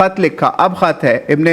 خط لکھا. اب خط ہے ابن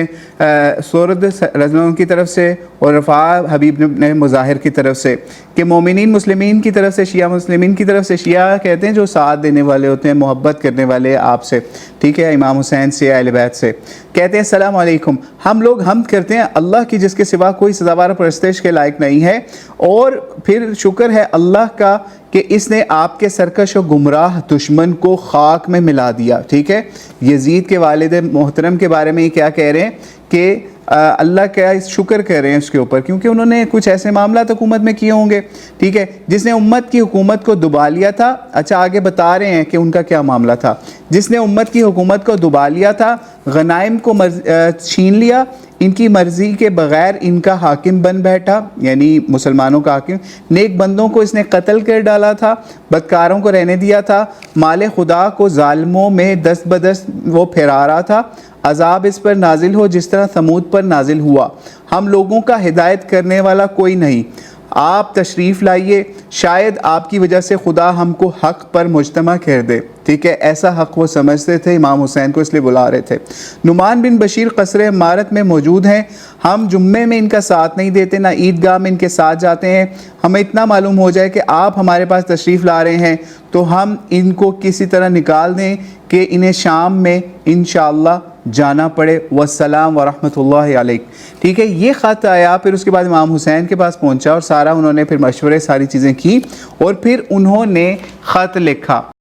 سورد رضی کی طرف سے اور رفاع حبیب نے مظاہر کی طرف سے کہ مومنین مسلمین کی طرف سے شیعہ مسلمین کی طرف سے. شیعہ کہتے ہیں جو ساتھ دینے والے ہوتے ہیں, محبت کرنے والے آپ سے, ٹھیک ہے, امام حسین سے, اہل بیت سے. کہتے ہیں السلام علیکم, ہم لوگ حمد کرتے ہیں اللہ کی جس کے سوا کوئی سزاوار پرستش کے لائق نہیں ہے, اور پھر شکر ہے اللہ کا کہ اس نے آپ کے سرکش و گمراہ دشمن کو خاک میں ملا دیا. ٹھیک ہے, یزید کے والد محترم کے بارے میں یہ کیا کہہ رہے ہیں کہ اللہ کا شکر کر رہے ہیں اس کے اوپر, کیونکہ انہوں نے کچھ ایسے معاملات حکومت میں کیے ہوں گے. ٹھیک ہے, جس نے امت کی حکومت کو دبا لیا تھا. اچھا آگے بتا رہے ہیں کہ ان کا کیا معاملہ تھا. جس نے امت کی حکومت کو دبا لیا تھا, غنائم کو چھین لیا, ان کی مرضی کے بغیر ان کا حاکم بن بیٹھا, یعنی مسلمانوں کا حاکم. نیک بندوں کو اس نے قتل کر ڈالا تھا, بدکاروں کو رہنے دیا تھا, مال خدا کو ظالموں میں دست بدست وہ پھیرا رہا تھا. عذاب اس پر نازل ہو جس طرح ثمود پر نازل ہوا. ہم لوگوں کا ہدایت کرنے والا کوئی نہیں, آپ تشریف لائیے, شاید آپ کی وجہ سے خدا ہم کو حق پر مجتمع کر دے. ٹھیک ہے, ایسا حق وہ سمجھتے تھے, امام حسین کو اس لیے بلا رہے تھے. نعمان بن بشیر قصر عمارت میں موجود ہیں, ہم جمعے میں ان کا ساتھ نہیں دیتے, نہ عیدگاہ میں ان کے ساتھ جاتے ہیں. ہمیں اتنا معلوم ہو جائے کہ آپ ہمارے پاس تشریف لا رہے ہیں تو ہم ان کو کسی طرح نکال دیں کہ انہیں شام میں انشاءاللہ جانا پڑے. والسلام ورحمۃ اللہ علیہ. ٹھیک ہے, یہ خط آیا, پھر اس کے بعد امام حسین کے پاس پہنچا اور سارا انہوں نے پھر مشورے ساری چیزیں کی اور پھر انہوں نے خط لکھا.